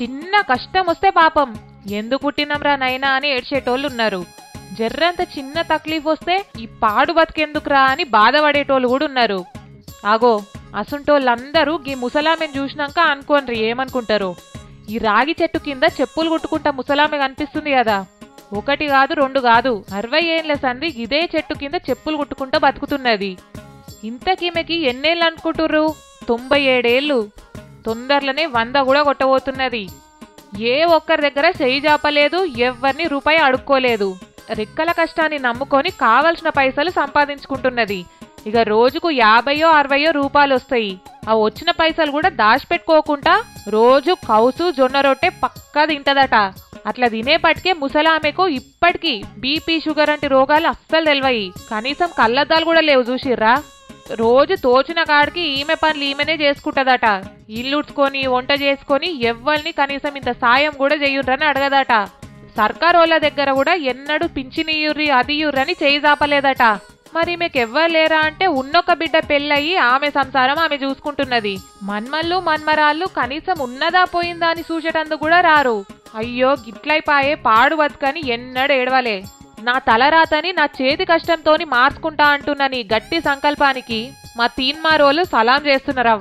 చిన్న కష్టం వస్తే పాపం ఎందుకు పుట్టినంరా నైనా అని ఏడ్చేటోళ్ళున్నారు. జర్రంత చిన్న తక్లీఫ్ వస్తే ఈ పాడు బతికెందుకురా అని బాధపడేటోళ్ళు కూడా ఉన్నారు. ఆగో అసుంటోళ్ళందరూ గీ ముసలామెను చూసినాక అనుకోన్రి ఏమనుకుంటారు. ఈ రాగి చెట్టు కింద చెప్పులు కుట్టుకుంటా ముసలామె కనిపిస్తుంది కదా, ఒకటి కాదు రెండు కాదు 60 ఏళ్ల సంది ఇదే చెట్టు కింద చెప్పులు కుట్టుకుంటా బతుకుతున్నది. ఇంతకీమెకి ఎన్నేళ్ళు అనుకుంటుర్రు? 97 ఏళ్ళు. తొందరలోనే 100 కూడా కొట్టబోతున్నది. ఏ ఒక్కరి దగ్గర చెయ్యి జాపలేదు, ఎవ్వరిని రూపాయి అడుక్కోలేదు. రెక్కల కష్టాన్ని నమ్ముకొని కావలసిన పైసలు సంపాదించుకుంటున్నది. ఇక రోజుకు 50-60 రూపాయలు వస్తాయి. ఆ వచ్చిన పైసలు కూడా దాచిపెట్టుకోకుండా రోజు కౌసు జొన్న రొట్టె పక్కా తింటదట. అట్లా తినేపటికే ముసలామెకు ఇప్పటికీ బీపీ షుగర్ వంటి రోగాలు అస్సలు తెలివయి. కనీసం కళ్ళద్దాలు కూడా లేవు చూసిర్రా. రోజు తోచిన కాడికి ఈమె పనులు ఈమెనే చేసుకుంటదట. ఇల్లుడ్చుకొని వంట చేసుకొని ఎవ్వరిని కనీసం ఇంత సాయం కూడా చెయ్యుర్రని అడగదట. సర్కారోళ్ళ దగ్గర కూడా ఎన్నడూ పింఛనియ్యుర్రి అది ఇయ్యుర్రని చేయి జాపలేదట. మరి ఈమెకెవ్వరు లేరా అంటే ఉన్నొక్క బిడ్డ పెళ్ళయి ఆమె సంసారం ఆమె చూసుకుంటున్నది. మన్మళ్ళు మన్మరాళ్ళు కనీసం ఉన్నదా పోయిందా అని చూసేటందుకు కూడా రారు. అయ్యో గిట్లయిపాయే పాడు బతుకని ఎన్నడూ ఏడవలే. నా తలరాతని నా చేతి కష్టంతోని మార్చుకుంటా అంటున్న నీ గట్టి సంకల్పానికి మా తీన్మారోళ్ళు సలాం చేస్తున్నారు.